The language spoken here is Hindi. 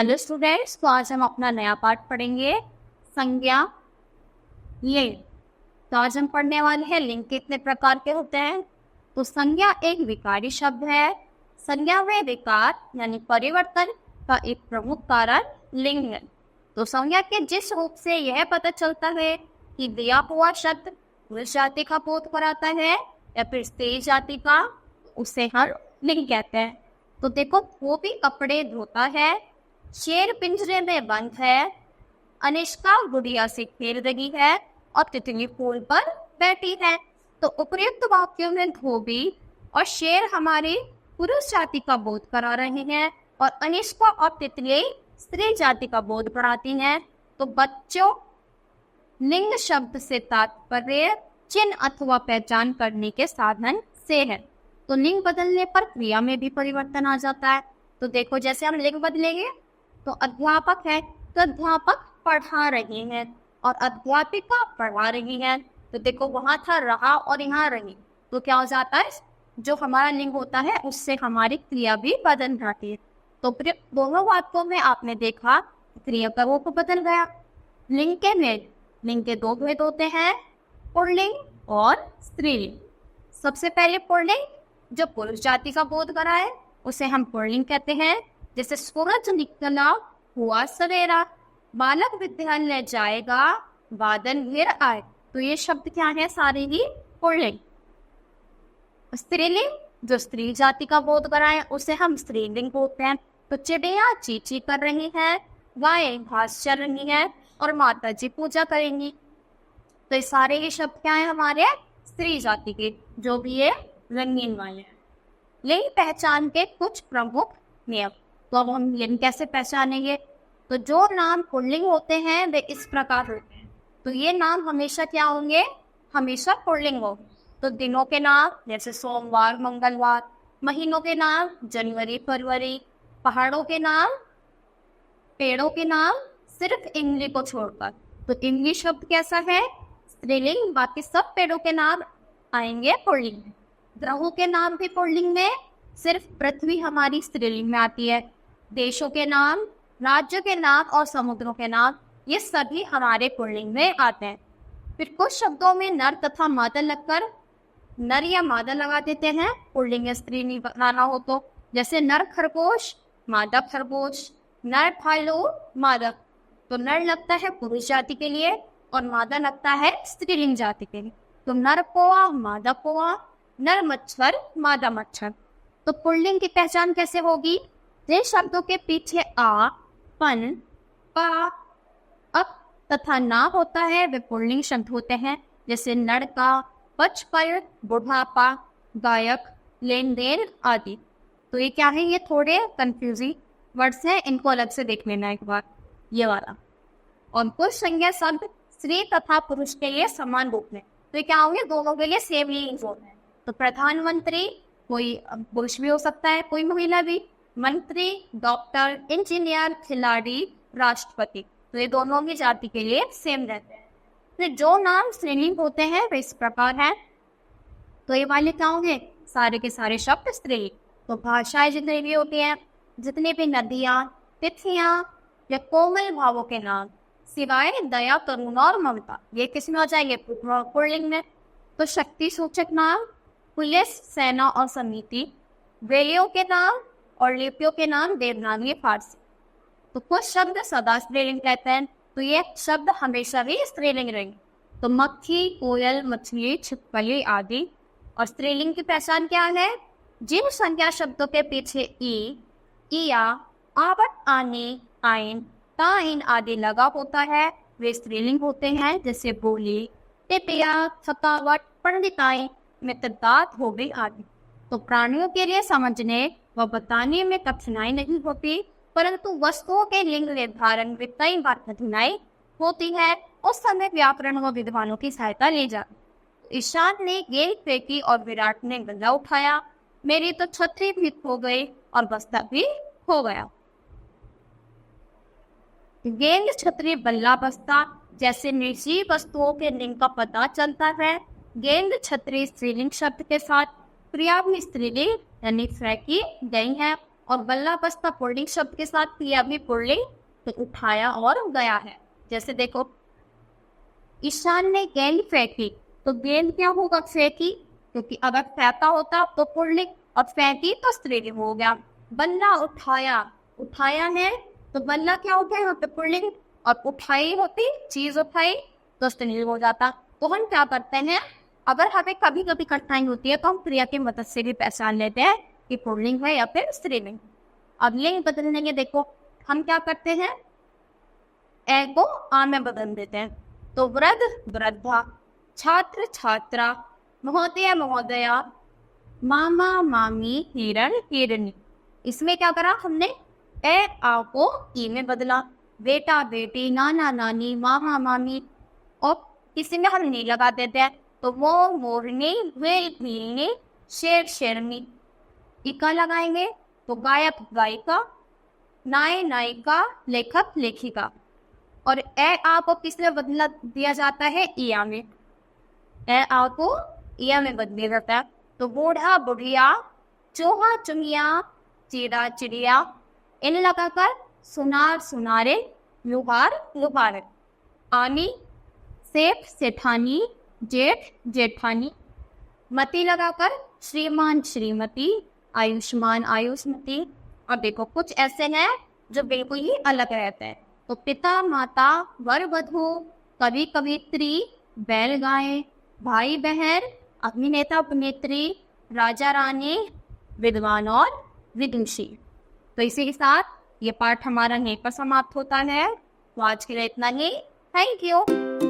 हेलो स्टूडेंट्स, तो आज हम अपना नया पाठ पढ़ेंगे संज्ञा लिंग। तो आज हम पढ़ने वाले हैं लिंग कितने प्रकार के होते हैं। तो संज्ञा एक विकारी शब्द है। संज्ञा में विकार यानी परिवर्तन का एक प्रमुख कारण लिंग है। तो संज्ञा के जिस रूप से यह पता चलता है कि दिया हुआ शब्द पुरुष जाति का बोध कराता है या फिर स्त्री जाति का, उसे हम लिंग कहते हैं। तो देखो, वो भी कपड़े धोता है, शेर पिंजरे में बंद है, अनिष्का गुड़िया से खेल रही है और तितली फूल पर बैठी है। तो उपयुक्त वाक्यों में धोबी और शेर हमारी पुरुष जाति का बोध करा रहे हैं और अनिष्का और तितली स्त्री जाति का बोध कराती हैं। तो बच्चों, लिंग शब्द से तात्पर्य चिन्ह अथवा पहचान करने के साधन से है। तो लिंग बदलने पर क्रिया में भी परिवर्तन आ जाता है। तो देखो, जैसे हम लिंग बदलेंगे तो अध्यापक है तो अध्यापक पढ़ा रही हैं और अध्यापिका पढ़ा रही हैं। तो देखो, वहां था रहा और यहाँ रही, तो क्या हो जाता है, जो हमारा लिंग होता है उससे हमारी क्रिया भी बदल जाती है। तो दोनों वाक्यों में आपने देखा क्रिया का रूप बदल गया। लिंग के दो भेद होते हैं, पुल्लिंग और स्त्रीलिंग। सबसे पहले पुल्लिंग, जो पुरुष जाति का बोध कराए उसे हम पुल्लिंग कहते हैं। जैसे सूरज निकला हुआ सवेरा, बालक विद्यालय जाएगा, बादल घिर आए। तो ये शब्द क्या है, सारे ही पुल्लिंग। स्त्रीलिंग, जो स्त्री जाति का बोध कराए उसे हम स्त्रीलिंग बोलते हैं। तो चिड़िया चींची कर रही है, गायें घास चर रही है और माता जी पूजा करेंगी। तो ये सारे ही शब्द क्या है, हमारे स्त्री जाति के, जो भी ये रंगीन वाले हैं। लिंग पहचान के कुछ प्रमुख नियम। तो अब हम लिंग कैसे पहचानेंगे। तो जो नाम पुल्लिंग होते हैं वे इस प्रकार होते हैं। तो ये नाम हमेशा क्या होंगे, हमेशा पुल्लिंग होंगे। तो दिनों के नाम जैसे सोमवार मंगलवार, महीनों के नाम जनवरी फरवरी, पहाड़ों के नाम, पेड़ों के नाम सिर्फ इमली को छोड़कर। तो इमली शब्द कैसा है, स्त्रीलिंग, बाकी सब पेड़ों के नाम आएंगे पुल्लिंग में। ग्रहों के नाम भी पुल्लिंग में, सिर्फ पृथ्वी हमारी स्त्रीलिंग में आती है। देशों के नाम, राज्यों के नाम और समुद्रों के नाम, ये सभी हमारे पुल्लिंग में आते हैं। फिर कुछ शब्दों में नर तथा मादा लगकर नर या मादा लगा देते हैं पुल्लिंग या स्त्रीलिंग बनाना हो तो। जैसे नर खरगोश, मादा खरगोश, नर भालू, मादा। तो नर लगता है पुरुष जाति के लिए और मादा लगता है स्त्रीलिंग जाति के लिए। तो नर कौआ, मादा कौआ, नर मच्छर, मादा मच्छर। तो पुल्लिंग की पहचान कैसे होगी, जिन शब्दों के पीछे आ, पन, पा, अप तथा ना होता है वे पुल्लिंग शब्द होते हैं। जैसे लड़का, बचपन, बुढ़ापा, गायक, लेन देन आदि। तो ये क्या है, ये थोड़े कंफ्यूजिंग वर्ड्स हैं, इनको अलग से देख लेना एक बार, ये वाला। और कुछ संज्ञा शब्द स्त्री तथा पुरुष के लिए समान रूप में, तो ये क्या होंगे, दोनों के लिए सेम मीनिंग होते हैं। तो प्रधानमंत्री, कोई पुरुष भी हो सकता है, कोई महिला भी। मंत्री, डॉक्टर, इंजीनियर, खिलाड़ी, राष्ट्रपति, तो ये दोनों ही जाति के लिए सेम रहते हैं। तो जो नाम स्त्रीलिंग होते हैं वे इस प्रकार हैं। तो ये वाले क्या होंगे, सारे के सारे शब्द स्त्रीलिंग। तो भाषाएं जितनी भी होती हैं, जितनी भी नदियाँ, तिथियाँ या कोमल भावों के नाम सिवाय दया, करुणा और ममता, ये किस में हो जाएंगे, पुल्लिंग में। तो शक्ति सूचक नाम, पुलिस, सेना और समिति, वेलियों के नाम और लिपियों के नाम देवनागरी फारसी। तो कुछ शब्द सदा स्त्रीलिंग रहते हैं, तो ये शब्द हमेशा भी स्त्रीलिंग रहेंगे। तो मक्खी, कोयल, मछली, छिपकली आदि। और स्त्रीलिंग की पहचान क्या है, जिन संज्ञा शब्दों के पीछे ई, इया, आवट, आने, आइन, ताइन आदि लगा होता है वे स्त्रीलिंग होते हैं। जैसे बोली, टिपिया, थकावट, पंडिताई, मित्रता, धोबी आदि। तो प्राणियों के लिए समझने व बताने में कठिनाई नहीं होती, परंतु वस्तुओं के लिंग निर्धारण में कई बार कठिनाई होती है। उस समय व्याकरण व विद्वानों की सहायता ली जाती। ईशान ने गेंद फेंकी और विराट ने गदा उठाया, मेरी तो छतरी भी खो गई और बस्ता भी खो गया। गेंद, छतरी, बल्ला, बस्ता जैसे निर्जीव वस्तुओं के लिंग का पता चलता है। गेंद, छतरी स्त्रीलिंग शब्द के साथ क्रिया भी स्त्रीलिंग यानी फ्रैकी गई है और बल्ला बस्ता पुल्लिंग शब्द के साथ क्रिया भी पुल्लिंग, तो उठाया और गया है। जैसे देखो, ईशान ने गेंद फेंकी, तो गेंद क्या होगा? फेंकी, क्योंकि अगर फेंका होता तो पुल्लिंग और फेंकी तो स्त्रीलिंग हो गया। बल्ला उठाया, उठाया है तो बल्ला क्या हो गया यहाँ पे? पुल्लिंग, और उठाई होती, चीज उठाई तो स्त्रीलिंग हो जाता। तो हम क्या करते हैं, अगर हमें कभी कभी कठिनाई होती है तो हम क्रिया की मदद से भी पहचान लेते हैं कि पुल्लिंग है या फिर स्त्रीलिंग। अब लिंग बदलने के देखो, हम क्या करते हैं, ए को आ में बदल देते हैं। तो वृद्ध वृद्धा, छात्र छात्रा, महोदय महोदया, मामा मामी, हिरण हिरणी। इसमें क्या करा हमने, ए आ को ई में बदला। बेटा बेटी, नाना नानी, मामा मामी, और किसी में हम नी लगा देते हैं। तो मोर मोरनी, व्हेल व्हेलनी, शेर शेरनी। इका लगाएंगे तो गायक गायिका, नाय नायिका, लेखक लेखिका। और ए आ को किस में बदला दिया जाता है? इया में। ए आ को इया में बदल दिया जाता है। तो बूढ़ा बुढ़िया, चूहा चुहिया, चिड़ा चिड़िया। इन लगाकर सुनार सुनारे, लुहार लुहार। आनी, सेठ सेठानी, जेठ जेठानी। मती लगाकर श्रीमान श्रीमती, आयुष्मान आयुष्मती। और देखो कुछ ऐसे हैं जो बिल्कुल ही अलग रहते हैं। तो पिता माता, वर वधू, कवि कवित्री, बैल गाय, भाई बहन, अभिनेता अभिनेत्री, राजा रानी, विद्वान और विदुषी। तो इसी के साथ ये पाठ हमारा यहीं पर समाप्त होता है। तो आज के लिए इतना ही। Thank you.